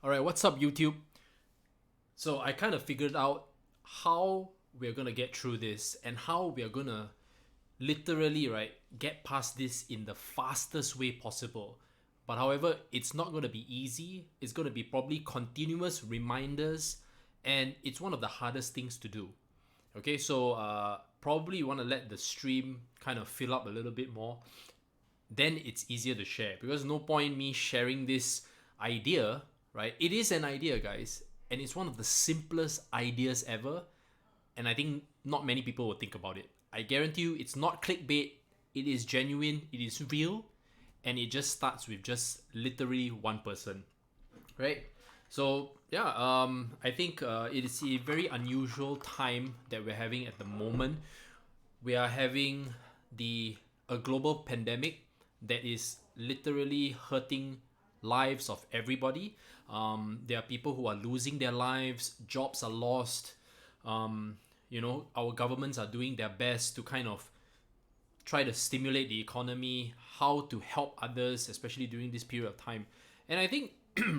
Alright, what's up YouTube? So I kind of figured out how we're gonna get through this and how we're gonna literally, right, get past this in the fastest way possible. But however, it's not gonna be easy. It's gonna be probably continuous reminders, and it's one of the hardest things to do. Okay, so probably you want to let the stream kind of fill up a little bit more. Then it's easier to share, because no point me sharing this idea, right? It is an idea, guys, and it's one of the simplest ideas ever, and I think not many people will think about it. I guarantee you it's not clickbait. It is genuine, it is real, and it just starts with just literally one person, right? So yeah, I think it is a very unusual time that we're having at the moment. We are having a global pandemic that is literally hurting lives of everybody. There are people who are losing their lives, jobs are lost. Our governments are doing their best to kind of try to stimulate the economy, how to help others, especially during this period of time. And I think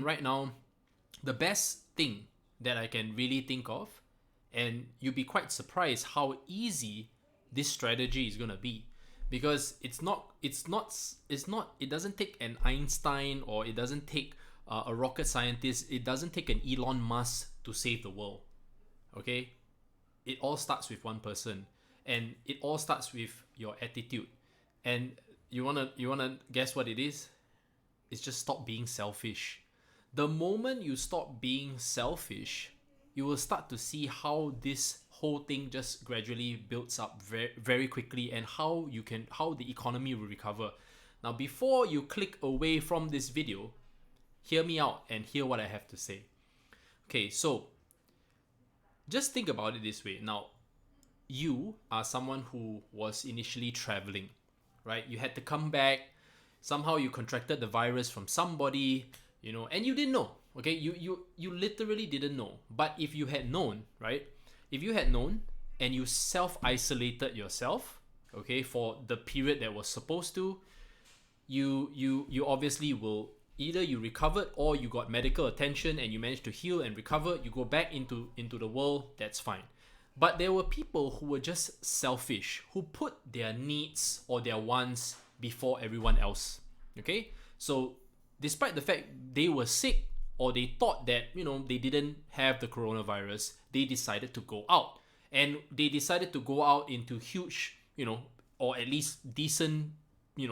right now, the best thing that I can really think of, and you'll be quite surprised how easy this strategy is gonna be, because it doesn't take an Einstein, or it doesn't take a rocket scientist, it doesn't take an Elon Musk to save the world. Okay, it all starts with one person, and it all starts with your attitude. And you wanna guess what it is? It's just stop being selfish. The moment you stop being selfish, you will start to see how this whole thing just gradually builds up very, very quickly, and how the economy will recover. Now, before you click away from this video, hear me out and hear what I have to say. Okay, so just think about it this way. Now, you are someone who was initially traveling, right? You had to come back. Somehow you contracted the virus from somebody, and you didn't know. Okay, you literally didn't know. But if you had known, right? If you had known and you self-isolated yourself, okay, for the period that was supposed to, you obviously will, either you recovered or you got medical attention and you managed to heal and recover, you go back into the world, that's fine. But there were people who were just selfish, who put their needs or their wants before everyone else. Okay? So despite the fact they were sick, or they thought that they didn't have the coronavirus, they decided to go out. And they decided to go out into huge, or at least decent, they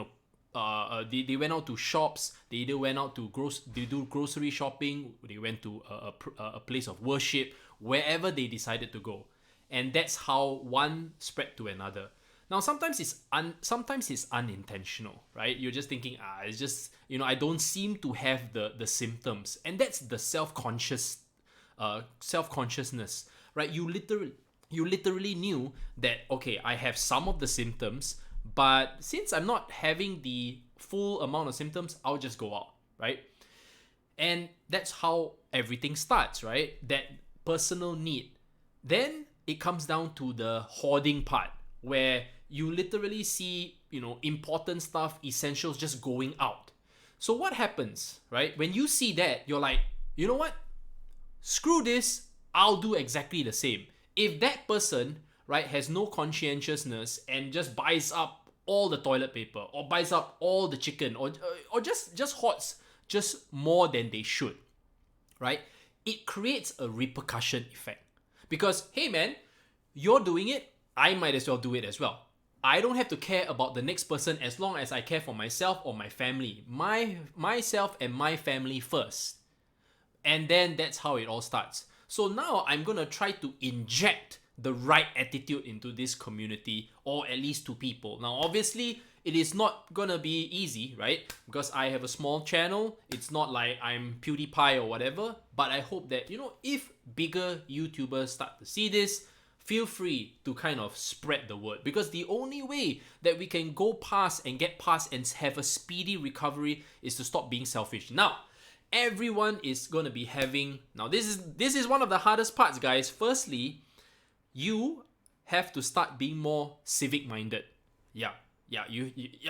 went out to shops. They either went out to they do grocery shopping. They went to a place of worship, wherever they decided to go. And that's how one spread to another. Now, sometimes it's unintentional, right? You're just thinking, it's just, I don't seem to have the symptoms. And that's the self-consciousness, right? You literally knew that, okay, I have some of the symptoms, but since I'm not having the full amount of symptoms, I'll just go out, right? And that's how everything starts, right? That personal need. Then it comes down to the hoarding part, where you literally see, important stuff, essentials just going out. So what happens, right? When you see that, you're like, you know what? Screw this, I'll do exactly the same. If that person, right, has no conscientiousness and just buys up all the toilet paper, or buys up all the chicken, or just hoards just more than they should, right? It creates a repercussion effect. Because, hey man, you're doing it, I might as well do it as well. I don't have to care about the next person as long as I care for myself or my family. Myself and my family first. And then that's how it all starts. So now I'm going to try to inject the right attitude into this community, or at least to people. Now, obviously, it is not going to be easy, right? Because I have a small channel. It's not like I'm PewDiePie or whatever. But I hope that, if bigger YouTubers start to see this, feel free to kind of spread the word, because the only way that we can go past and get past and have a speedy recovery is to stop being selfish. Now, everyone is going to be having, now this is one of the hardest parts, guys. Firstly, you have to start being more civic-minded. Yeah, Yeah,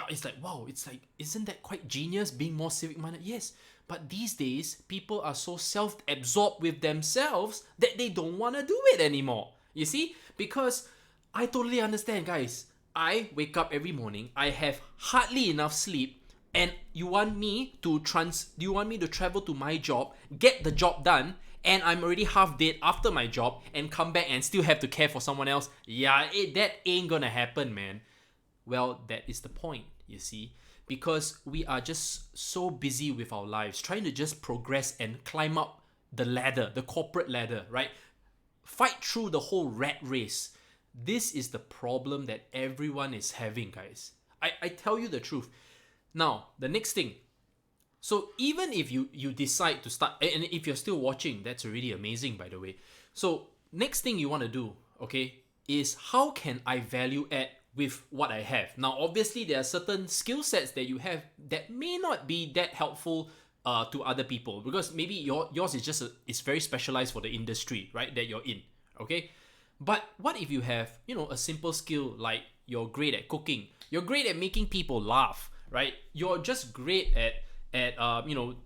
it's like, wow, it's like, isn't that quite genius, being more civic minded? Yes, but these days people are so self-absorbed with themselves that they don't want to do it anymore. You see, because I totally understand, guys. I wake up every morning, I have hardly enough sleep, and you want me to travel to my job, get the job done, and I'm already half dead after my job, and come back and still have to care for someone else? Yeah, that ain't gonna happen, man. Well, that is the point, you see, because we are just so busy with our lives, trying to just progress and climb up the ladder, the corporate ladder, right? Fight through the whole rat race. This is the problem that everyone is having, guys. I tell you the truth. Now, the next thing. So even if you decide to start, and if you're still watching, that's already amazing, by the way. So next thing you want to do, okay, is how can I value add with what I have? Now, obviously, there are certain skill sets that you have that may not be that helpful to other people, because maybe yours is just is very specialized for the industry, right, that you're in, okay? But what if you have, a simple skill like you're great at cooking, you're great at making people laugh, right? You're just great at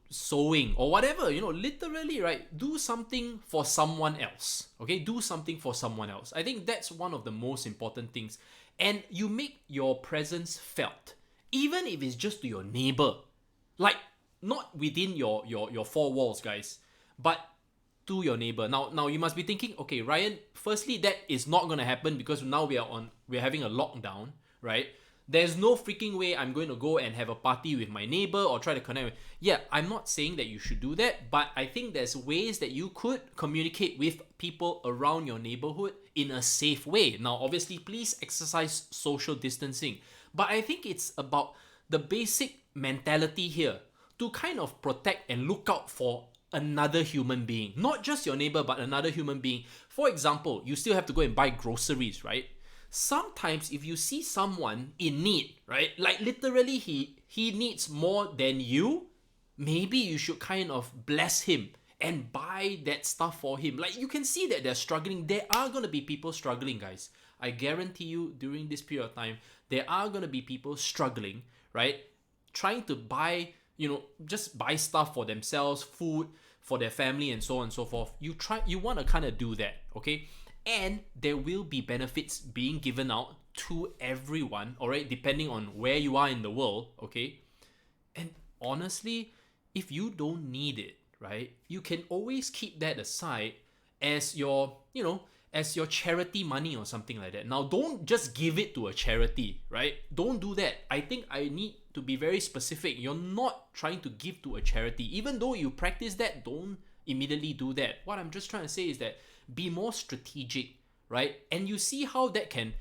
sewing or whatever, literally, right? Do something for someone else, okay? Do something for someone else. I think that's one of the most important things. And you make your presence felt, even if it's just to your neighbor, like not within your four walls, guys, but to your neighbor. Now you must be thinking, okay, Ryan, firstly, that is not going to happen because now we're having a lockdown, right? There's no freaking way I'm going to go and have a party with my neighbor or try to connect with. Yeah, I'm not saying that you should do that, but I think there's ways that you could communicate with people around your neighborhood in a safe way. Now, obviously, please exercise social distancing, but I think it's about the basic mentality here to kind of protect and look out for another human being, not just your neighbor, but another human being. For example, you still have to go and buy groceries, right? Sometimes if you see someone in need, right, like literally he needs more than you, maybe you should kind of bless him and buy that stuff for him. Like, you can see that they're struggling. There are going to be people struggling, guys. I guarantee you, during this period of time, there are going to be people struggling, right? Trying to buy, just buy stuff for themselves, food for their family, and so on and so forth. You want to kind of do that, okay? And there will be benefits being given out to everyone, all right, depending on where you are in the world, okay? And honestly, if you don't need it, right, you can always keep that aside as your, as your charity money or something like that. Now, don't just give it to a charity, right? Don't do that. I think I need to be very specific. You're not trying to give to a charity. Even though you practice that, don't immediately do that. What I'm just trying to say is that be more strategic, right? And you see how that can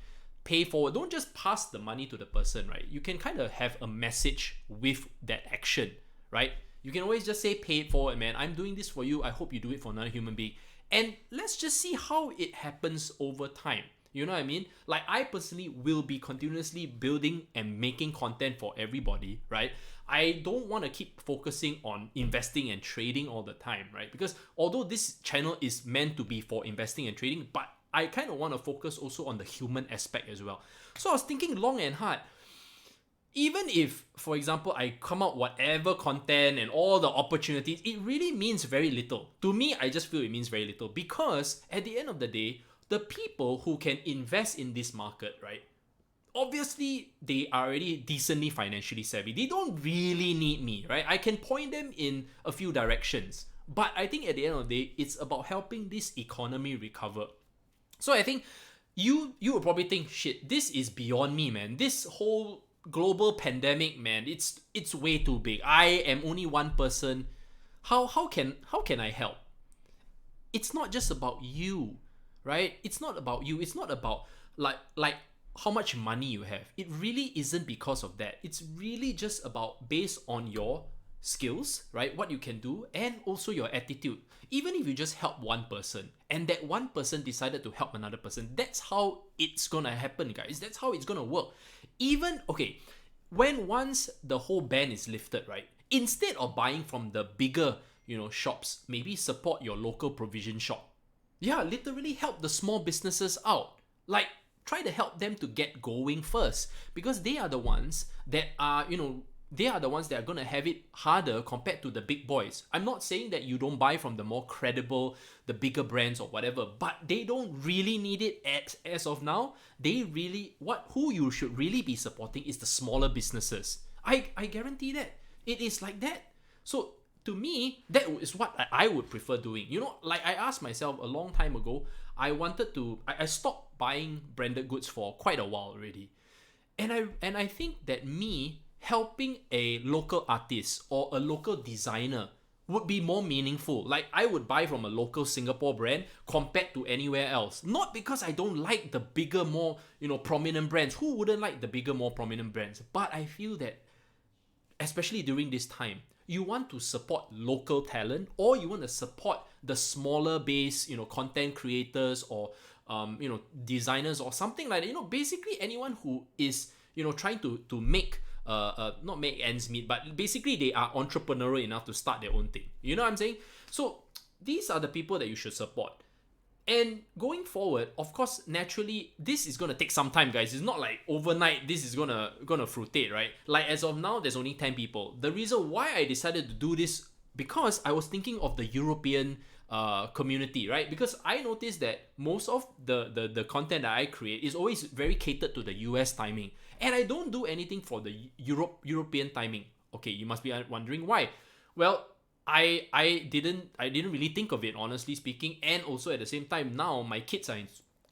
pay forward. Don't just pass the money to the person, right? You can kind of have a message with that action, right? You can always just say, pay it forward, man. I'm doing this for you. I hope you do it for another human being. And let's just see how it happens over time. You know what I mean? Like, I personally will be continuously building and making content for everybody, right? I don't want to keep focusing on investing and trading all the time, right? Because although this channel is meant to be for investing and trading, but I kind of want to focus also on the human aspect as well. So I was thinking long and hard. Even if, for example, I come out whatever content and all the opportunities, it really means very little. To me, I just feel it means very little, because at the end of the day, the people who can invest in this market, right? Obviously, they are already decently financially savvy. They don't really need me, right? I can point them in a few directions. But I think at the end of the day, it's about helping this economy recover. So I think you will probably think, shit, this is beyond me, man. This whole global pandemic, man, it's way too big. I am only one person. How can I help? It's not just about you, right? It's not about you. It's not about like how much money you have. It really isn't because of that. It's really just about based on your skills, right? What you can do, and also your attitude. Even if you just help one person and that one person decided to help another person, that's how it's gonna happen, guys. That's how it's gonna work. Even, okay, when once the whole ban is lifted, right? Instead of buying from the bigger, shops, maybe support your local provision shop. Yeah, literally help the small businesses out. Like, try to help them to get going first, because they are the ones that are, they are the ones that are going to have it harder compared to the big boys. I'm not saying that you don't buy from the more credible, the bigger brands or whatever, but they don't really need it as of now. They really, who you should really be supporting is the smaller businesses. I guarantee that. It is like that. So to me, that is what I would prefer doing. Like I asked myself a long time ago, I stopped buying branded goods for quite a while already. And I think that me helping a local artist or a local designer would be more meaningful. Like I would buy from a local Singapore brand compared to anywhere else. Not because I don't like the bigger, more, prominent brands. Who wouldn't like the bigger, more prominent brands? But I feel that, especially during this time, you want to support local talent, or you want to support the smaller base, content creators or designers or something like that. Basically anyone who is trying to make not make ends meet, but basically they are entrepreneurial enough to start their own thing. You know what I'm saying? So these are the people that you should support. And going forward, of course, naturally, this is gonna take some time, guys. It's not like overnight this is gonna fruitate, right? Like as of now, there's only 10 people. The reason why I decided to do this, because I was thinking of the European community, right? Because I noticed that most of the content that I create is always very catered to the US timing, and I don't do anything for the European timing. Okay, you must be wondering why. Well, I didn't really think of it, honestly speaking, and also at the same time, now my kids are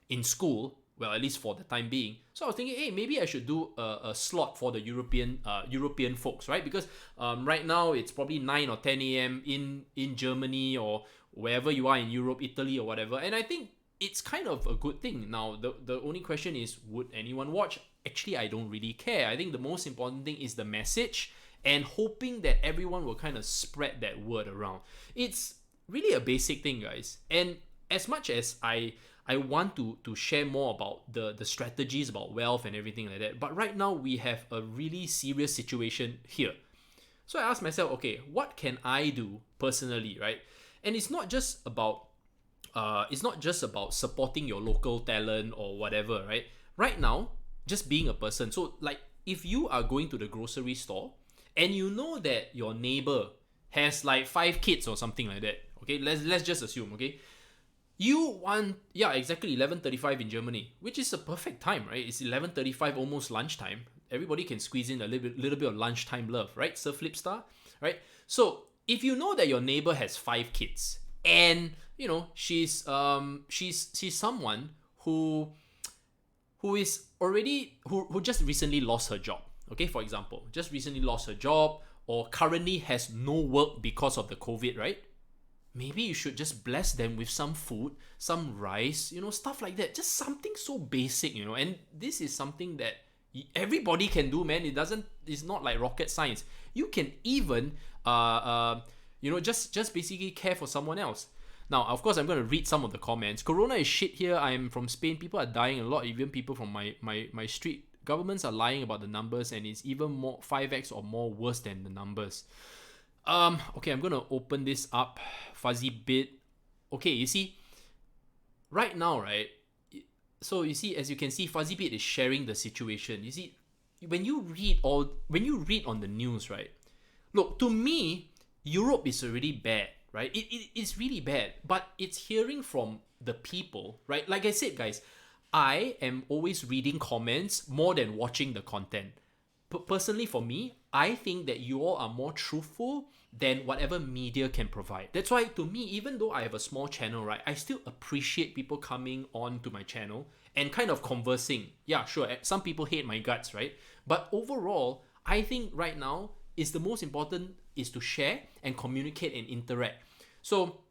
in school, well, at least for the time being. So I was thinking, hey, maybe I should do a slot for the European folks, right? Because right now it's probably 9 or 10 a.m. in Germany or wherever you are in Europe, Italy or whatever, and I think it's kind of a good thing. Now the only question is, would anyone watch? Actually, I don't really care. I think the most important thing is the message, and hoping that everyone will kind of spread that word around. It's really a basic thing, guys. And as much as I want to share more about the strategies about wealth and everything like that, but right now we have a really serious situation here. So I asked myself, okay, what can I do personally, right? And it's not just about supporting your local talent or whatever, right? Right now, just being a person. So like if you are going to the grocery store and you know that your neighbor has like 5 kids or something like that, okay, let's just assume, okay, you want, yeah, exactly 11:35 in Germany, which is a perfect time, right? It's 11:35, almost lunchtime. Everybody can squeeze in a little bit of lunchtime love, right? Sir Flipstar, right? So if you know that your neighbor has 5 kids, and she's someone who is already who just recently lost her job. Okay, for example, just recently lost her job or currently has no work because of the COVID, right? Maybe you should just bless them with some food, some rice, stuff like that. Just something so basic, and this is something that everybody can do, man. It's not like rocket science. You can even, just basically care for someone else. Now, of course, I'm going to read some of the comments. Corona is shit here. I'm from Spain. People are dying a lot. Even people from my street. Governments are lying about the numbers, and it's even more 5x or more worse than the numbers. Okay, I'm gonna open this up. Fuzzy bit. Okay, you see, right now, right? So you see, as you can see, Fuzzy bit is sharing the situation. You see, when you read on the news, right? Look, to me, Europe is already bad, right? It's really bad, but it's hearing from the people, right? Like I said, guys, I am always reading comments more than watching the content. Personally, for me, I think that you all are more truthful than whatever media can provide. That's why, to me, even though I have a small channel, right, I still appreciate people coming on to my channel and kind of conversing. Yeah, sure, some people hate my guts, right? But overall, I think right now is the most important is to share and communicate and interact. So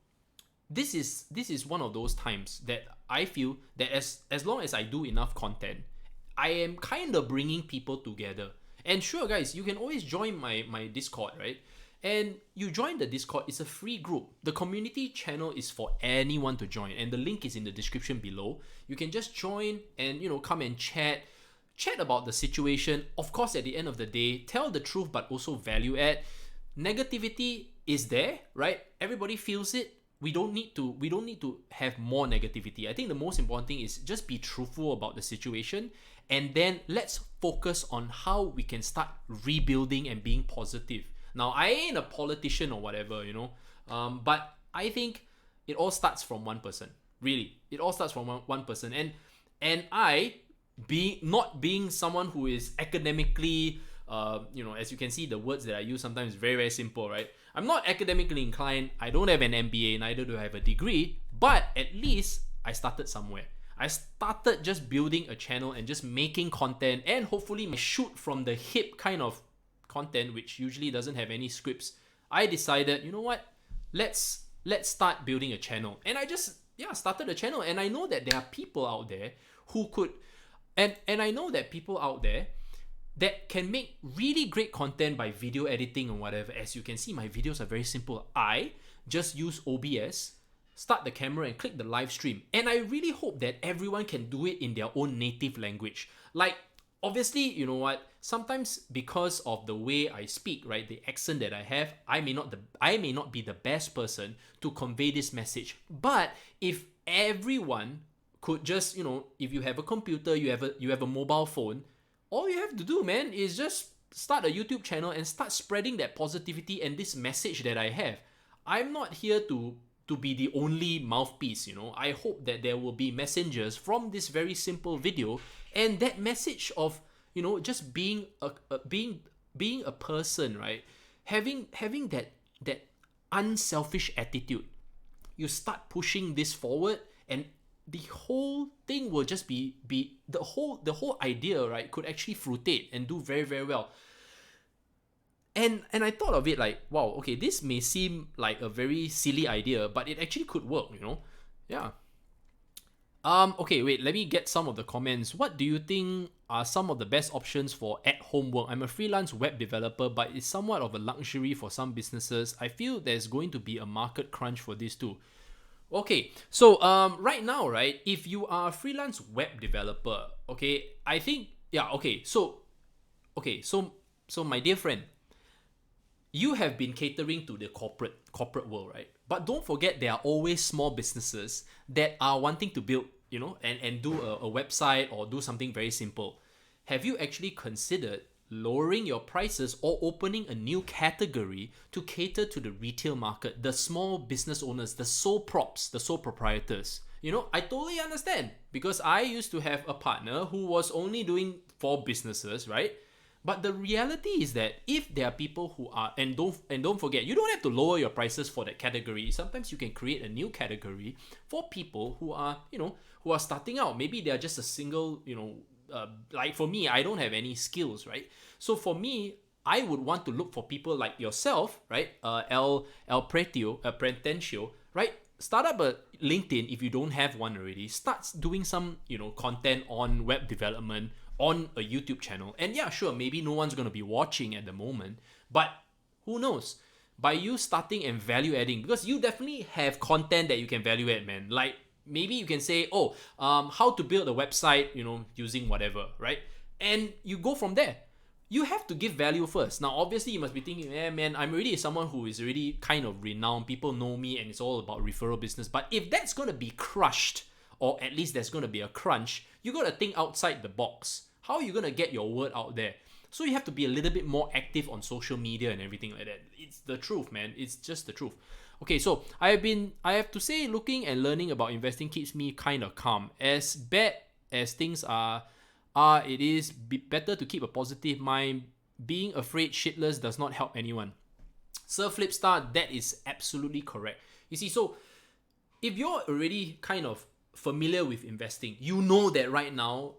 this is one of those times that I feel that as long as I do enough content, I am kind of bringing people together. And sure, guys, you can always join my Discord, right? And you join the Discord. It's a free group. The community channel is for anyone to join, and the link is in the description below. You can just join and come and chat about the situation. Of course, at the end of the day, tell the truth but also value add. Negativity is there, right? Everybody feels it. we don't need to have more negativity. I think the most important thing is just be truthful about the situation, and then let's focus on how we can start rebuilding and being positive. Now, I ain't a politician or whatever, but I think it all starts from one person. Really, it all starts from one person, and I, not being someone who is academically, as you can see, the words that I use sometimes very, very simple, right? I'm not academically inclined. I don't have an MBA, neither do I have a degree, but at least I started somewhere. I started just building a channel and just making content, and hopefully shoot from the hip kind of content, which usually doesn't have any scripts. I decided, you know what? Let's start building a channel. And I just started a channel, and I know that there are people out there who could, and I know that people out there that can make really great content by video editing or whatever. As you can see, my videos are very simple. I just use OBS, start the camera, and click the live stream. And I really hope that everyone can do it in their own native language. Like, obviously, you know what? Sometimes because of the way I speak, right, the accent that I have, I may not be the best person to convey this message. But if everyone could just, if you have a computer, you have a mobile phone, all you have to do, man, is just start a YouTube channel and start spreading that positivity and this message that I have. I'm not here to be the only mouthpiece, I hope that there will be messengers from this very simple video, and that message of, just being a person, right? Having that unselfish attitude. You start pushing this forward, and the whole thing will just be the whole idea, right, could actually fruitate and do very, very well. And I thought of it like, wow, okay, this may seem like a very silly idea, but it actually could work, Yeah. Okay, wait, let me get some of the comments. What do you think are some of the best options for at-home work? I'm a freelance web developer, but it's somewhat of a luxury for some businesses. I feel there's going to be a market crunch for this too. Okay, so right now, right, if you are a freelance web developer, okay, I think, so my dear friend, you have been catering to the corporate world, right? But don't forget, there are always small businesses that are wanting to build, and do a website or do something very simple. Have you actually considered lowering your prices or opening a new category to cater to the retail market, the small business owners, the sole proprietors? I totally understand, because I used to have a partner who was only doing for businesses, right? But the reality is that if there are people who are, and don't forget, you don't have to lower your prices for that category. Sometimes you can create a new category for people who are, who are starting out. Maybe they are just a single, like for me, I don't have any skills, right? So for me, I would want to look for people like yourself, right? El Pretentio, right? Start up a LinkedIn if you don't have one already. Start doing some, content on web development on a YouTube channel. And yeah, sure, maybe no one's going to be watching at the moment, but who knows? By you starting and value adding, because you definitely have content that you can value add, man. Like, maybe you can say, how to build a website, using whatever, right? And you go from there. You have to give value first. Now, obviously, you must be thinking, man, I'm already someone who is already kind of renowned. People know me, and it's all about referral business. But if that's going to be crushed, or at least there's going to be a crunch, you got to think outside the box. How are you going to get your word out there? So you have to be a little bit more active on social media and everything like that. It's the truth, man. It's just the truth. Okay, so I have to say, looking and learning about investing keeps me kind of calm. As bad as things are, it is better to keep a positive mind. Being afraid shitless does not help anyone. Sir Flipstar, that is absolutely correct. You see, so if you're already kind of familiar with investing, you know that right now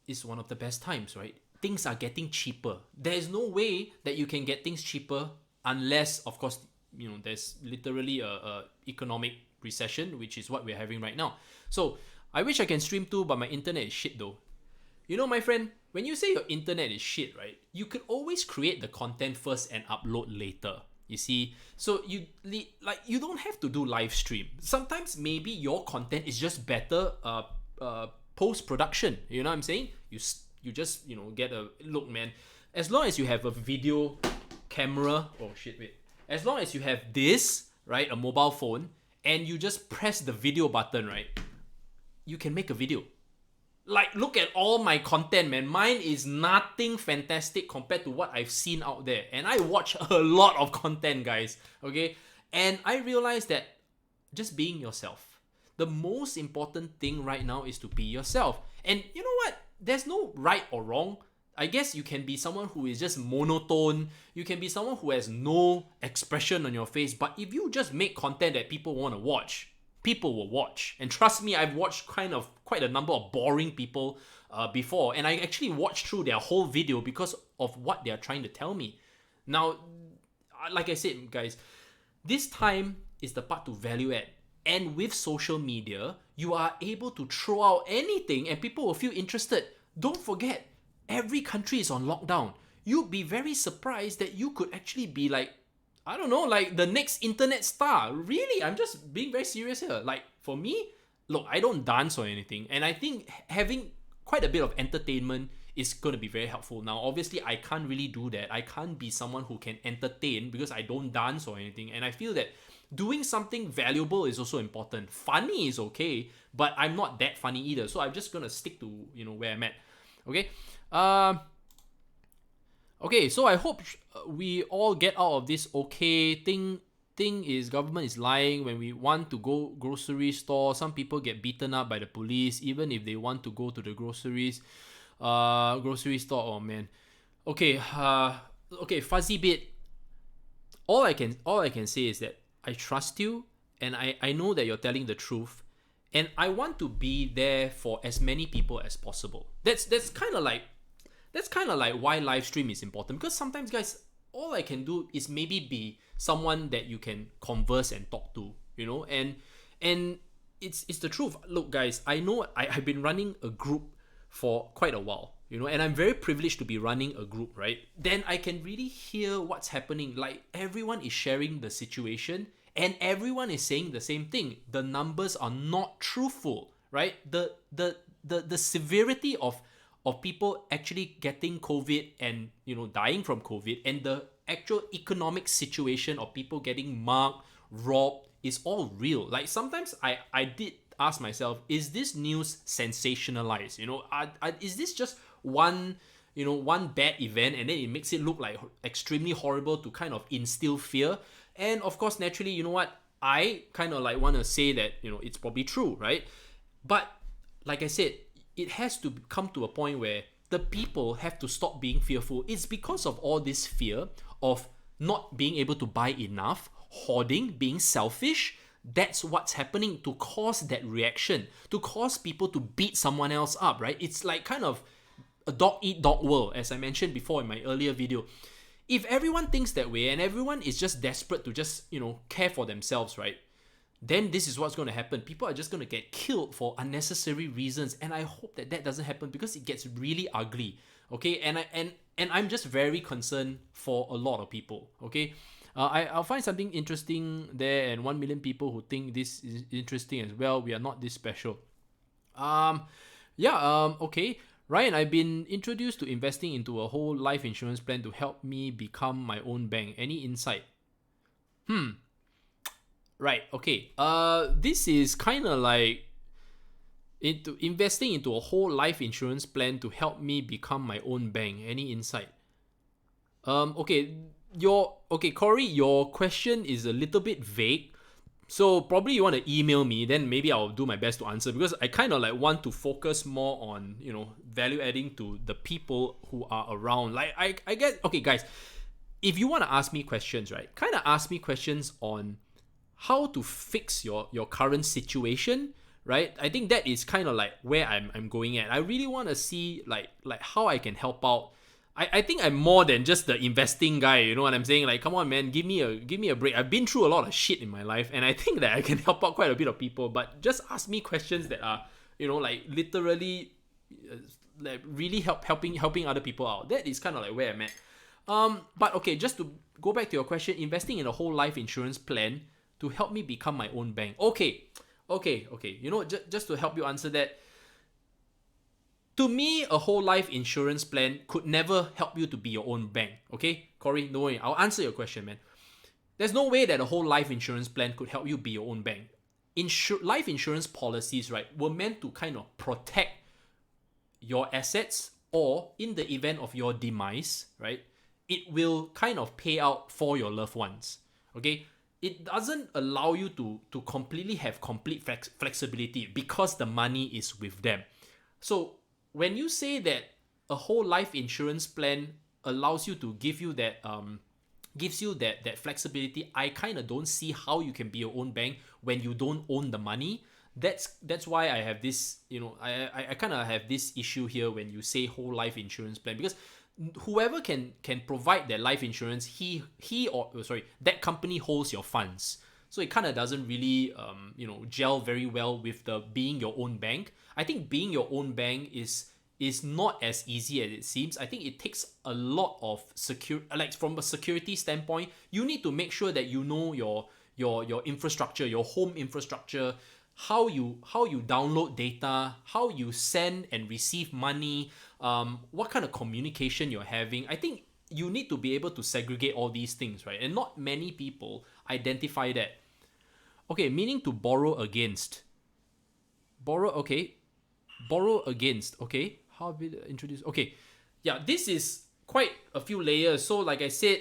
is one of the best times, right? Things are getting cheaper. There's no way that you can get things cheaper unless, of course, there's literally a economic recession, which is what we're having right now. So I wish I can stream too, but my internet is shit though. My friend, when you say your internet is shit, right, you could always create the content first and upload later. You see, so you don't have to do live stream. Sometimes maybe your content is just better post-production. You know what I'm saying? You just get a look, man. As long as you have a video camera, as long as you have this, right, a mobile phone, and you just press the video button, right? You can make a video. Like, look at all my content, man. Mine is nothing fantastic compared to what I've seen out there. And I watch a lot of content, guys. Okay? And I realized that just being yourself. The most important thing right now is to be yourself. And you know what? There's no right or wrong. I guess you can be someone who is just monotone. You can be someone who has no expression on your face. But if you just make content that people want to watch, people will watch. And trust me, I've watched quite a number of boring people before, and I actually watched through their whole video because of what they're trying to tell me. Now, like I said, guys, this time is the part to value add. And with social media, you are able to throw out anything and people will feel interested. Don't forget, every country is on lockdown. You'd be very surprised that you could actually be like, I don't know, like the next internet star. Really, I'm just being very serious here. Like, for me, look, I don't dance or anything. And I think having quite a bit of entertainment is going to be very helpful. Now, obviously, I can't really do that. I can't be someone who can entertain because I don't dance or anything. And I feel that doing something valuable is also important. Funny is okay, but I'm not that funny either. So I'm just going to stick to, where I'm at. Okay? Okay, so I hope we all get out of this okay. Thing is, government is lying. When we want to go grocery store, some people get beaten up by the police, even if they want to go to the grocery store. Oh man. Okay, fuzzy bit. All I can say is that I trust you, and I know that you're telling the truth, and I want to be there for as many people as possible. That's kind of like why live stream is important, because sometimes, guys, all I can do is maybe be someone that you can converse and talk to, and it's the truth. Look, guys, I know I've been running a group for quite a while, and I'm very privileged to be running a group, right? Then I can really hear what's happening. Like, everyone is sharing the situation and everyone is saying the same thing. The numbers are not truthful, right? The severity of people actually getting COVID and dying from COVID, and the actual economic situation of people getting mugged, robbed, is all real. Like, sometimes I did ask myself, is this news sensationalized? Is this just one bad event and then it makes it look like extremely horrible to kind of instill fear? And of course, naturally, I kind of like want to say that it's probably true, right? But like I said, it has to come to a point where the people have to stop being fearful. It's because of all this fear of not being able to buy enough, hoarding, being selfish. That's what's happening to cause that reaction, to cause people to beat someone else up, right? It's like kind of a dog-eat-dog world, as I mentioned before in my earlier video. If everyone thinks that way and everyone is just desperate to just, care for themselves, right? Then this is what's going to happen. People are just going to get killed for unnecessary reasons, and I hope that doesn't happen, because it gets really ugly. Okay, and I'm just very concerned for a lot of people. Okay, I'll find something interesting there, and 1 million people who think this is interesting as well. We are not this special. Okay. Ryan, I've been introduced to investing into a whole life insurance plan to help me become my own bank. Any insight? Right, okay. This is kind of like investing into a whole life insurance plan to help me become my own bank. Any insight? Okay, Corey, your question is a little bit vague. So probably you want to email me, then maybe I'll do my best to answer, because I kind of like want to focus more on, value adding to the people who are around. Like, I get, okay, guys, if you want to ask me questions, right, kind of ask me questions on how to fix your current situation, right? I think that is kind of like where I'm going at. I really want to see like how I can help out. I think I'm more than just the investing guy, you know what I'm saying? Like, come on, man, give me a break. I've been through a lot of shit in my life, and I think that I can help out quite a bit of people. But just ask me questions that are, like literally, like really helping other people out. That is kind of like where I'm at. But okay, just to go back to your question, investing in a whole life insurance plan to help me become my own bank. Okay. Just to help you answer that. To me, a whole life insurance plan could never help you to be your own bank. Okay, Corey, don't worry. I'll answer your question, man. There's no way that a whole life insurance plan could help you be your own bank. life insurance policies, right, were meant to kind of protect your assets, or in the event of your demise, right, it will kind of pay out for your loved ones. Okay, it doesn't allow you to completely have complete flexibility because the money is with them. So when you say that a whole life insurance plan allows you to give you that gives you that flexibility, I kind of don't see how you can be your own bank when you don't own the money. That's why I have this, I kind of have this issue here when you say whole life insurance plan, because whoever can provide that life insurance, that company holds your funds. So it kind of doesn't really gel very well with the being your own bank. I think being your own bank is not as easy as it seems. I think it takes a lot of like from a security standpoint, you need to make sure that you know your infrastructure, your home infrastructure, how you download data, how you send and receive money, what kind of communication you're having. I think you need to be able to segregate all these things, right? And not many people identify that. Okay, meaning to borrow against. Borrow against. Okay, how will I introduce? Okay, yeah, this is quite a few layers. So like I said,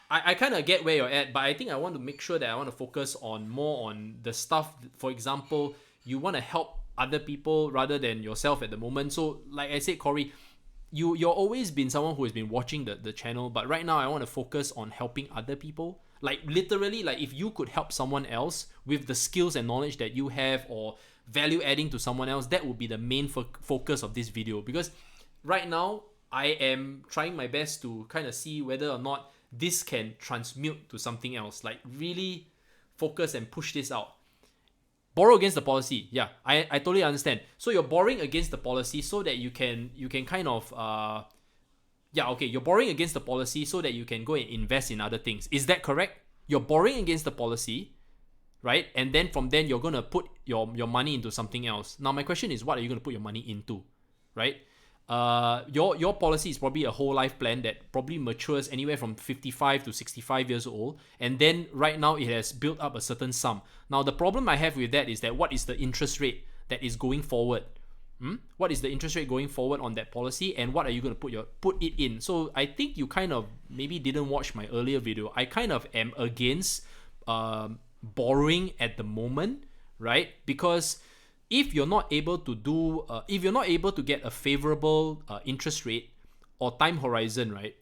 I kind of get where you're at, but I think I want to make sure that I want to focus more on the stuff. For example, you want to help other people rather than yourself at the moment. So like I said, Corey, you're always been someone who has been watching the channel, but right now I want to focus on helping other people. Like literally, like if you could help someone else with the skills and knowledge that you have, or value adding to someone else, that would be the main focus of this video. Because right now I am trying my best to kind of see whether or not this can transmute to something else, like really focus and push this out. Borrow against the policy. Yeah, I totally understand. So you're borrowing against the policy so that you can kind of you're borrowing against the policy so that you can go and invest in other things. Is that correct? You're borrowing against the policy, right? And then from then you're gonna put your money into something else. Now my question is, what are you gonna put your money into, right? Your policy is probably a whole life plan that probably matures anywhere from 55 to 65 years old, and then right now it has built up a certain sum. Now the problem I have with that is that what is the interest rate that is going forward? What is the interest rate going forward on that policy, and what are you going to put it in? So I think you kind of maybe didn't watch my earlier video. I kind of am against borrowing at the moment, right? Because if you're not able to get a favorable interest rate or time horizon, right,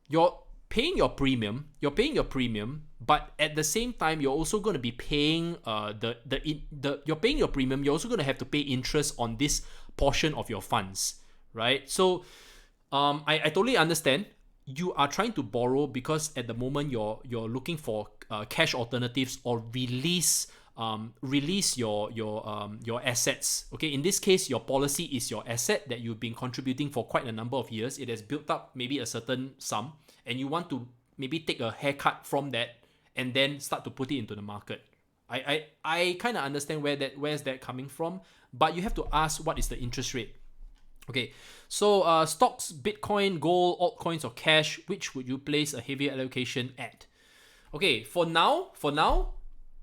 you're paying your premium, but at the same time you're also going to be paying you're paying your premium, you're also going to have to pay interest on this portion of your funds, right? So I totally understand you are trying to borrow because at the moment you're looking for cash alternatives, or release your assets. Okay, in this case, your policy is your asset that you've been contributing for quite a number of years. It has built up maybe a certain sum, and you want to maybe take a haircut from that and then start to put it into the market. I kind of understand where's that coming from, but you have to ask, what is the interest rate? Okay, so stocks, Bitcoin, gold, altcoins, or cash, which would you place a heavier allocation at? Okay, for now,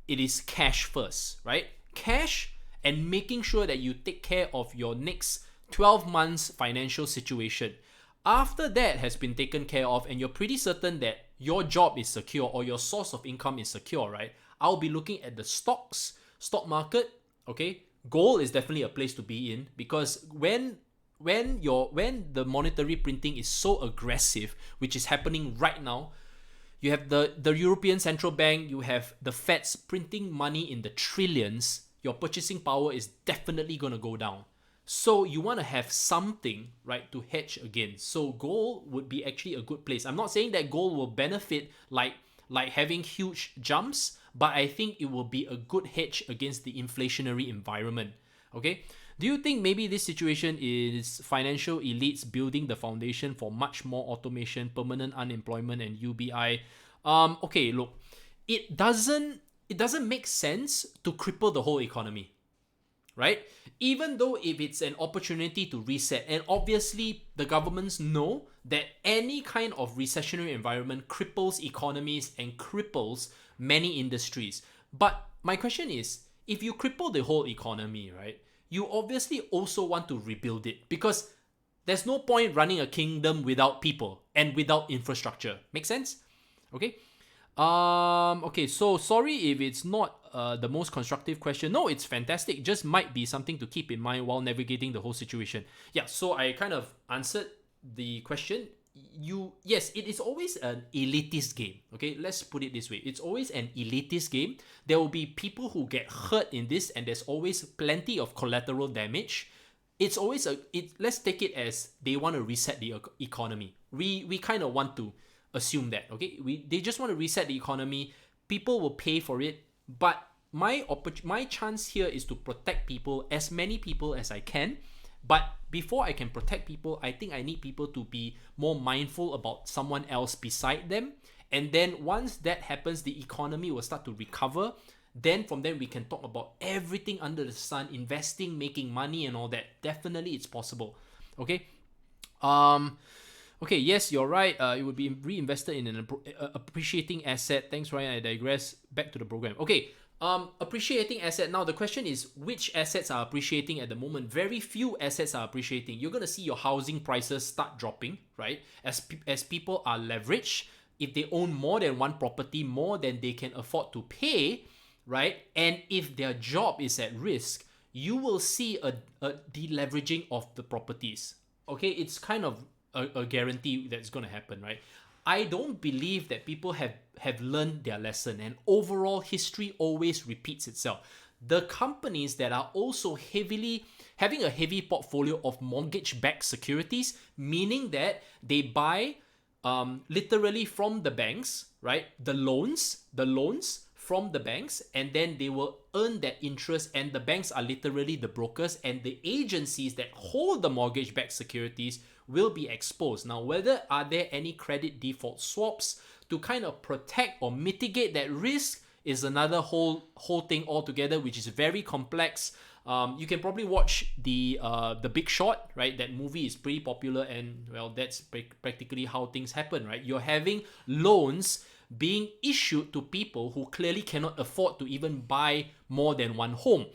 it is cash first, right? Cash, and making sure that you take care of your next 12 months financial situation. After that has been taken care of and you're pretty certain that your job is secure or your source of income is secure, right? I'll be looking at the stock market, okay? Gold is definitely a place to be in, because when the monetary printing is so aggressive, which is happening right now, you have the European Central Bank, you have the Feds printing money in the trillions, your purchasing power is definitely going to go down. So you want to have something, right, to hedge against. So gold would be actually a good place. I'm not saying that gold will benefit like having huge jumps, but I think it will be a good hedge against the inflationary environment. Okay? Do you think maybe this situation is financial elites building the foundation for much more automation, permanent unemployment, and UBI? Okay, look, it doesn't make sense to cripple the whole economy. right? Even though if it's an opportunity to reset, and obviously the governments know that any kind of recessionary environment cripples economies and cripples many industries. But my question is, if you cripple the whole economy, right, you obviously also want to rebuild it, because there's no point running a kingdom without people and without infrastructure. Make sense? Okay. Okay, so sorry if it's not the most constructive question. No, it's fantastic. Just might be something to keep in mind while navigating the whole situation. Yeah, so I kind of answered the question. Yes, it is always an elitist game. Okay, let's put it this way. It's always an elitist game. There will be people who get hurt in this, and there's always plenty of collateral damage. It's always let's take it as they want to reset the economy. We kind of want to assume that, okay, they just want to reset the economy. People will pay for it, but my chance here is to protect people, as many people as I can. But before I can protect people, I think I need people to be more mindful about someone else beside them. And then once that happens, the economy will start to recover. Then from then we can talk about everything under the sun, investing, making money and all that. Definitely it's possible. Okay. Okay, yes, you're right. It would be reinvested in an appreciating asset. Thanks, Ryan. I digress. Back to the program. Okay, appreciating asset. Now, the question is, which assets are appreciating at the moment? Very few assets are appreciating. You're going to see your housing prices start dropping, right? As people are leveraged. If they own more than one property, more than they can afford to pay, right? And if their job is at risk, you will see a deleveraging of the properties. Okay, it's kind of a guarantee that's going to happen, right? I don't believe that people have learned their lesson, and overall history always repeats itself. The companies that are also having a heavy portfolio of mortgage-backed securities, meaning that they buy literally from the banks, right? The loans from the banks, and then they will earn that interest, and the banks are literally the brokers, and the agencies that hold the mortgage-backed securities will be exposed. Now, whether are there any credit default swaps to kind of protect or mitigate that risk is another whole thing altogether, which is very complex. You can probably watch the Big Short, right? That movie is pretty popular, and well, that's practically how things happen, right? You're having loans being issued to people who clearly cannot afford to even buy more than one home.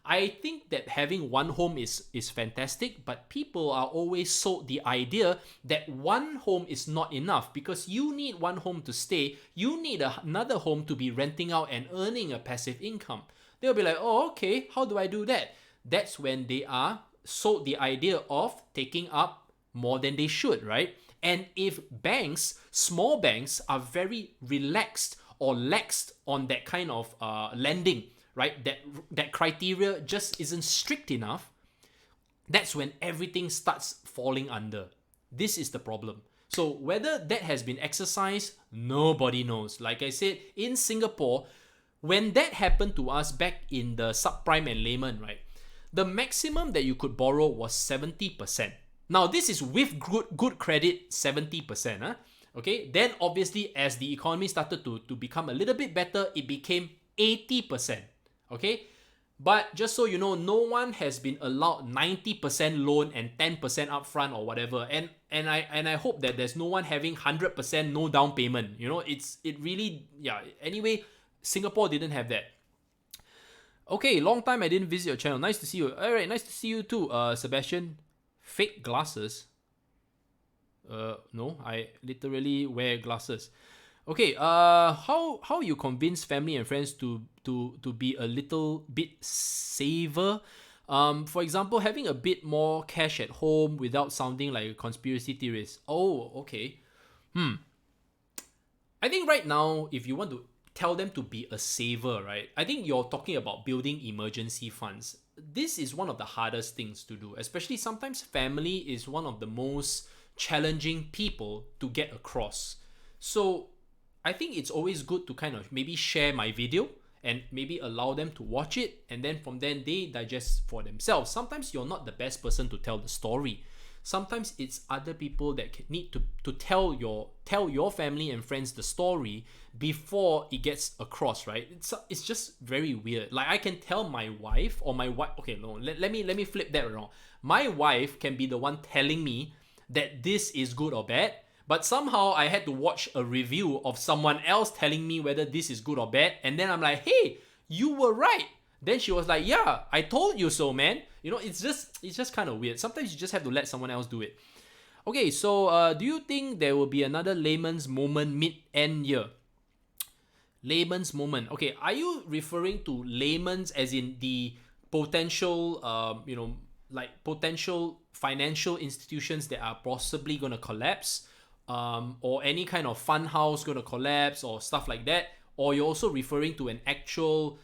I think that having one home is fantastic, but people are always sold the idea that one home is not enough, because you need one home to stay. You need another home to be renting out and earning a passive income. They'll be like, oh, okay, how do I do that? That's when they are sold the idea of taking up more than they should, right? And if small banks are very relaxed or laxed on that kind of lending, right? That criteria just isn't strict enough. That's when everything starts falling under. This is the problem. So whether that has been exercised, nobody knows. Like I said, in Singapore, when that happened to us back in the subprime and layman, right? The maximum that you could borrow was 70%. Now, this is with good credit, 70%. Huh? Okay. Then obviously, as the economy started to become a little bit better, it became 80%. Okay, but just so you know, no one has been allowed 90% loan and 10% upfront or whatever. And I hope that there's no one having 100% no down payment. You know, it really, yeah. Anyway, Singapore didn't have that. Okay, long time I didn't visit your channel. Nice to see you. All right, nice to see you too, Sebastian. Fake glasses. No, I literally wear glasses. Okay, how you convince family and friends to be a little bit saver? For example, having a bit more cash at home without sounding like a conspiracy theorist. Oh, okay. I think right now, if you want to tell them to be a saver, right? I think you're talking about building emergency funds. This is one of the hardest things to do, especially sometimes family is one of the most challenging people to get across. So I think it's always good to kind of maybe share my video and maybe allow them to watch it, and then from then they digest for themselves. Sometimes you're not the best person to tell the story. sometimes it's other people that need to tell your family and friends the story before it gets across, right? It's just very weird. Like, I can tell my wife, or my wife, okay, no, let me flip that around. My wife can be the one telling me that this is good or bad, but somehow I had to watch a review of someone else telling me whether this is good or bad, and then I'm like, hey, you were right. Then she was like, yeah, I told you so, man. You know, it's just kind of weird. Sometimes you just have to let someone else do it. Okay, so do you think there will be another layman's moment mid-end year? Layman's moment. Okay, are you referring to layman's as in the potential, like potential financial institutions that are possibly going to collapse, or any kind of fund house going to collapse or stuff like that? Or you're also referring to an actual,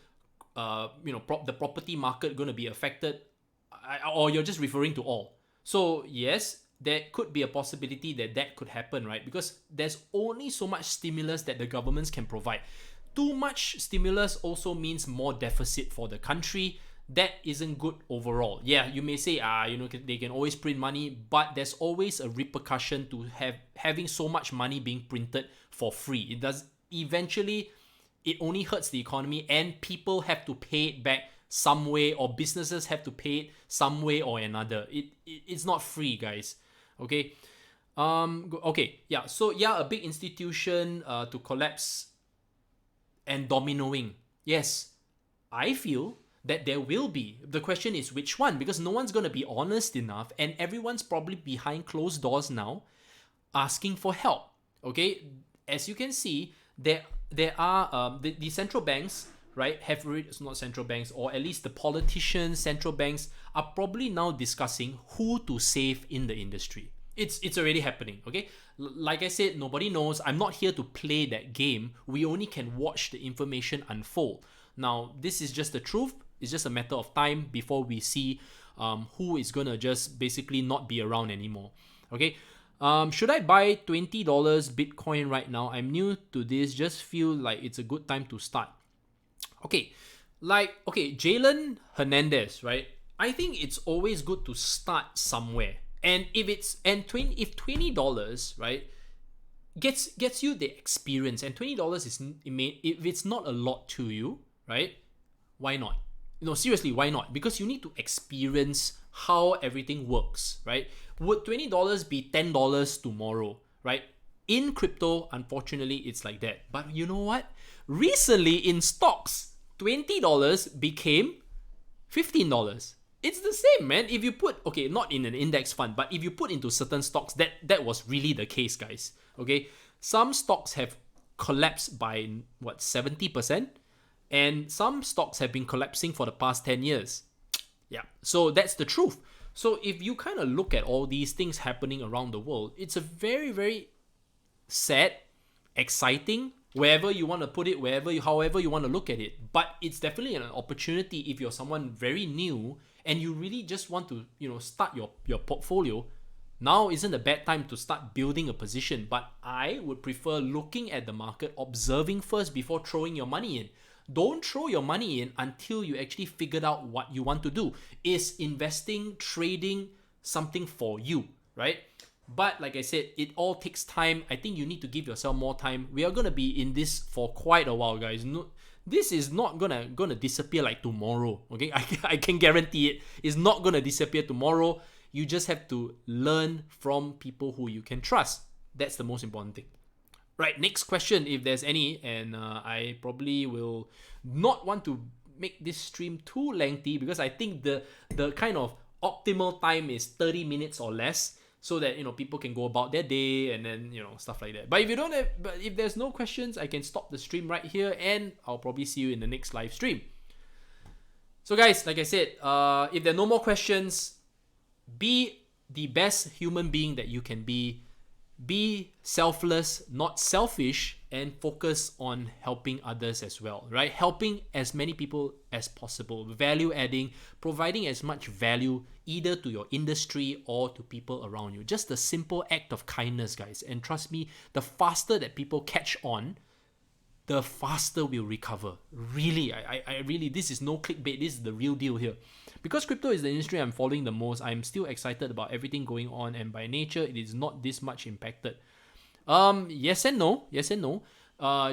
the property market going to be affected, or you're just referring to all? So yes, there could be a possibility that could happen, right? Because there's only so much stimulus that the governments can provide. Too much stimulus also means more deficit for the country. That isn't good overall. Yeah, you may say, they can always print money, but there's always a repercussion to having so much money being printed for free. It does eventually, it only hurts the economy, and people have to pay it back some way, or businesses have to pay it some way or another. It's not free, guys. Okay. Okay. Yeah. So yeah, a big institution to collapse and dominoing. Yes, I feel that there will be. The question is which one, because no one's going to be honest enough, and everyone's probably behind closed doors now asking for help. Okay, as you can see, there are the central banks, right, have already, it's not central banks, or at least the politicians, central banks are probably now discussing who to save in the industry. It's already happening. Okay, like I said, nobody knows. I'm not here to play that game. We only can watch the information unfold. Now, this is just the truth. It's just a matter of time before we see who is gonna just basically not be around anymore. Okay. Should I buy $20 Bitcoin right now? I'm new to this. Just feel like it's a good time to start. Okay, Jalen Hernandez, right? I think it's always good to start somewhere. And if $20, right, gets you the experience, and $20 if it's not a lot to you, right? Why not? No, seriously, why not? Because you need to experience how everything works, right? Would $20 be $10 tomorrow, right? In crypto, unfortunately, it's like that. But you know what? Recently, in stocks, $20 became $15. It's the same, man. If you put, okay, not in an index fund, but if you put into certain stocks, that was really the case, guys. Okay, some stocks have collapsed by 70%, and some stocks have been collapsing for the past 10 years. Yeah, so that's the truth. So if you kind of look at all these things happening around the world, it's a very, very sad, exciting, wherever you want to put it, however you want to look at it. But it's definitely an opportunity if you're someone very new and you really just want to, start your portfolio. Now isn't a bad time to start building a position, but I would prefer looking at the market, observing first before throwing your money in. Don't throw your money in until you actually figured out what you want to do. Is investing, trading something for you, right? But like I said, it all takes time. I think you need to give yourself more time. We are going to be in this for quite a while, guys. No, this is not gonna disappear like tomorrow, okay? I can guarantee it. It's not going to disappear tomorrow. You just have to learn from people who you can trust. That's the most important thing. Right, next question, if there's any, and I probably will not want to make this stream too lengthy, because I think the kind of optimal time is 30 minutes or less, so that people can go about their day and then stuff like that. But if there's no questions, I can stop the stream right here, and I'll probably see you in the next live stream. So guys, like I said, if there are no more questions, be the best human being that you can be. Be selfless, not selfish, and focus on helping others as well, right? Helping as many people as possible, value adding, providing as much value either to your industry or to people around you. Just a simple act of kindness, guys. And trust me, the faster that people catch on, the faster we'll recover. Really, I really, this is no clickbait. This is the real deal here. Because crypto is the industry I'm following the most, I'm still excited about everything going on, and by nature, it is not this much impacted. Yes and no. Yes and no.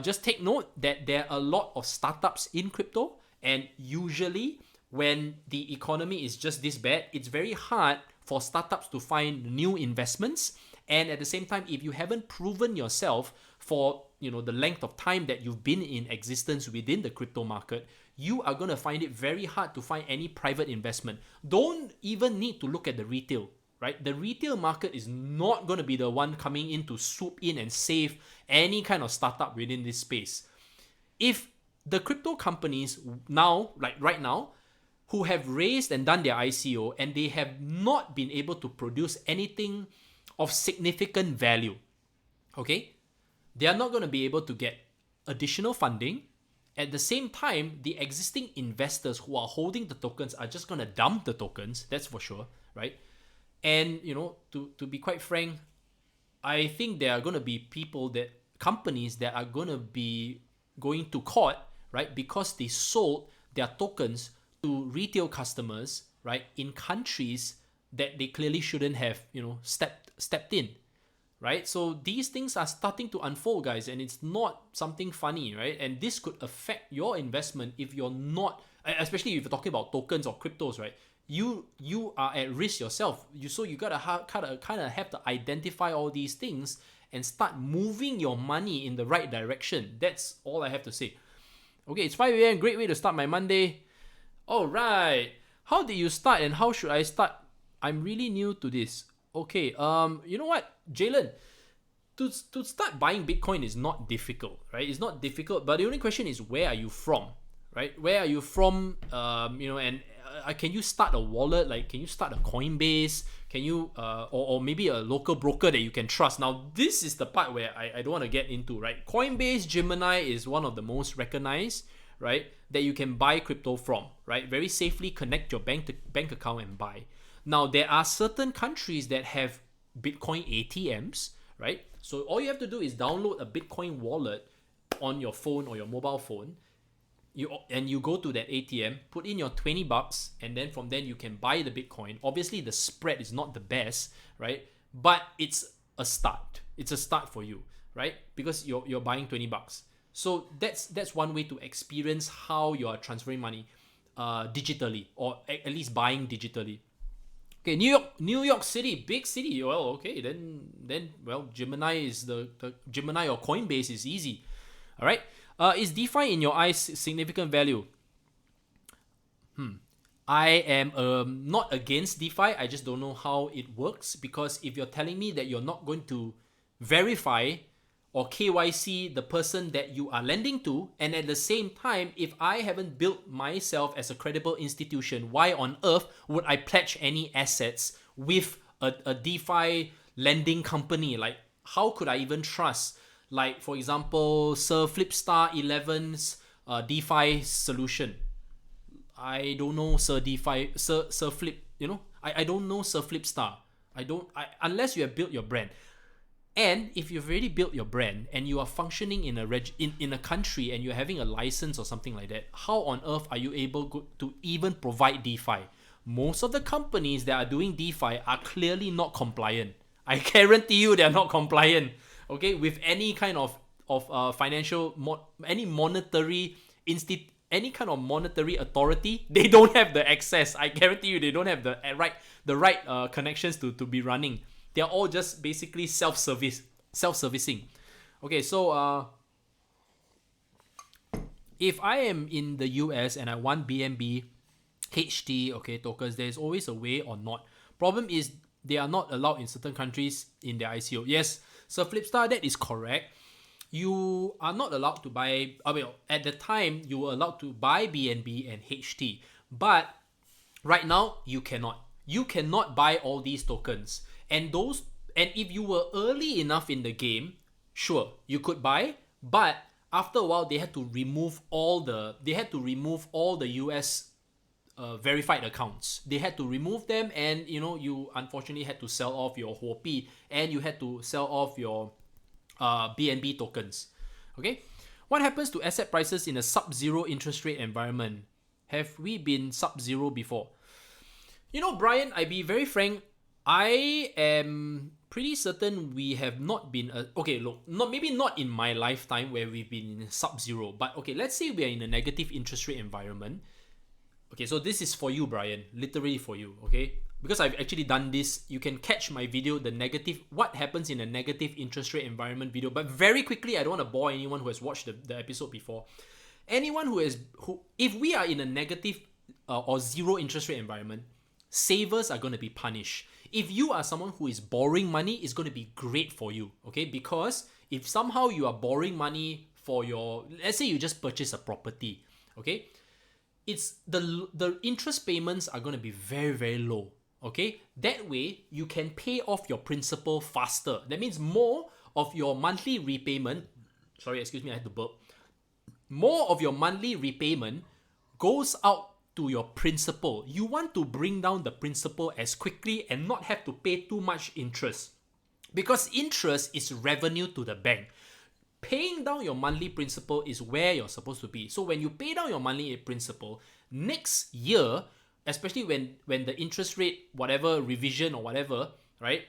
Just take note that there are a lot of startups in crypto, and usually when the economy is just this bad, it's very hard for startups to find new investments. And at the same time, if you haven't proven yourself for the length of time that you've been in existence within the crypto market, you are going to find it very hard to find any private investment. Don't even need to look at the retail, right? The retail market is not going to be the one coming in to swoop in and save any kind of startup within this space. If the crypto companies now, like right now, who have raised and done their ICO and they have not been able to produce anything of significant value, okay, they are not going to be able to get additional funding. At the same time, the existing investors who are holding the tokens are just going to dump the tokens, that's for sure, right? And to be quite frank, I think there are going to be companies that are going to be going to court, right? Because they sold their tokens to retail customers, right, in countries that they clearly shouldn't have, stepped in, right? So these things are starting to unfold, guys, and it's not something funny, right? And this could affect your investment if you're not, especially if you're talking about tokens or cryptos, right? You are at risk yourself. So you gotta kind of have to identify all these things and start moving your money in the right direction. That's all I have to say. Okay, it's 5 a.m. Great way to start my Monday. All right. How did you start and how should I start? I'm really new to this. Okay. You know what, Jalen? To start buying Bitcoin is not difficult, right? It's not difficult, but the only question is where are you from, right? Where are you from? And can you start a wallet? Like, can you start a Coinbase? Can you or maybe a local broker that you can trust? Now, this is the part where I don't want to get into, right? Coinbase, Gemini is one of the most recognized, right, that you can buy crypto from, right? Very safely connect your bank account and buy. Now, there are certain countries that have Bitcoin ATMs, right? So all you have to do is download a Bitcoin wallet on your phone or your mobile phone. You go to that ATM, put in your $20, and then from then you can buy the Bitcoin. Obviously, the spread is not the best, right? But it's a start. It's a start for you, right? Because you're buying $20. So that's one way to experience how you are transferring money digitally, or at least buying digitally. Okay, New York City, big city. Well, okay, then Gemini is the Gemini or Coinbase is easy. All right. Is DeFi in your eyes significant value? I am not against DeFi. I just don't know how it works, because if you're telling me that you're not going to verify or KYC the person that you are lending to, and at the same time, if I haven't built myself as a credible institution, why on earth would I pledge any assets with a DeFi lending company? Like, how could I even trust? Like, for example, Sir Flipstar 11's DeFi solution. I don't know Sir Flip, I don't know Sir Flipstar. Unless you have built your brand. And if you've already built your brand and you are functioning in a country and you're having a license or something like that, how on earth are you able to even provide DeFi? Most of the companies that are doing DeFi are clearly not compliant. I guarantee you they're not compliant, okay, with any kind of financial, any kind of monetary authority. They don't have the access. I guarantee you they don't have the right connections to be running. They're all just basically self-servicing. Okay, so if I am in the US and I want BNB, HT, okay, tokens, there's always a way or not. Problem is they are not allowed in certain countries in their ICO. Yes, so Flipstar, that is correct. You are not allowed to buy, at the time, you were allowed to buy BNB and HT. But right now, you cannot. You cannot buy all these tokens. And if you were early enough in the game, sure, you could buy. But after a while, they had to remove all the US verified accounts. They had to remove them, and you unfortunately had to sell off your Huobi, and you had to sell off your BNB tokens. Okay, What happens to asset prices in a sub-zero interest rate environment? Have we been sub-zero before? You know, Brian, I be very frank, I am pretty certain we have not been okay, look, maybe not in my lifetime where we've been in sub-zero, but okay, let's say we are in a negative interest rate environment. Okay, so this is for you, Brian, literally for you, okay? Because I've actually done this, you can catch my video, what happens in a negative interest rate environment video, but very quickly, I don't want to bore anyone who has watched the episode before. Anyone if we are in a negative or zero interest rate environment, savers are going to be punished. If you are someone who is borrowing money, it's going to be great for you, okay? Because if somehow you are borrowing money for let's say you just purchase a property, okay? It's the interest payments are going to be very, very low, okay? That way, you can pay off your principal faster. That means more of your monthly repayment, sorry, excuse me, I had to burp. More of your monthly repayment goes out to your principal. You want to bring down the principal as quickly and not have to pay too much interest. Because interest is revenue to the bank. Paying down your monthly principal is where you're supposed to be. So when you pay down your monthly principal, next year, especially when the interest rate, whatever, revision or whatever, right,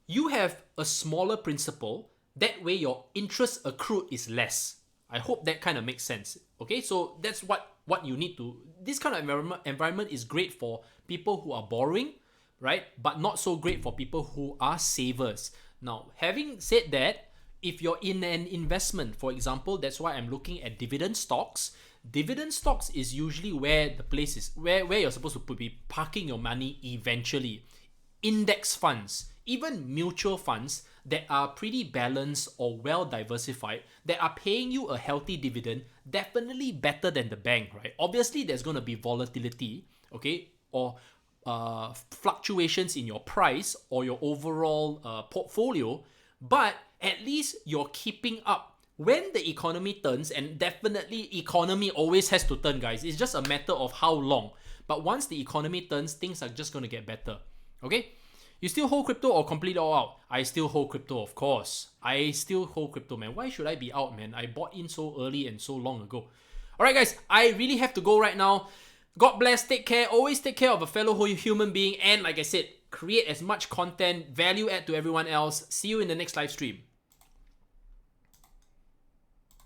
you have a smaller principal. That way your interest accrued is less. I hope that kind of makes sense. Okay, so that's what you need to. This kind of environment is great for people who are borrowing, right? But not so great for people who are savers. Now, having said that, if you're in an investment, for example, that's why I'm looking at dividend stocks. Dividend stocks is usually where the place is, where you're supposed to be parking your money eventually. Index funds, even mutual funds that are pretty balanced or well diversified, that are paying you a healthy dividend, definitely better than the bank, right? Obviously, there's going to be volatility, okay, or fluctuations in your price or your overall portfolio, but at least you're keeping up. When the economy turns, and definitely economy always has to turn, guys. It's just a matter of how long. But once the economy turns, things are just going to get better. Okay? You still hold crypto or completely all out? I still hold crypto, of course. I still hold crypto, man. Why should I be out, man? I bought in so early and so long ago. Alright, guys. I really have to go right now. God bless. Take care. Always take care of a fellow human being. And like I said, create as much content, value add to everyone else. See you in the next live stream.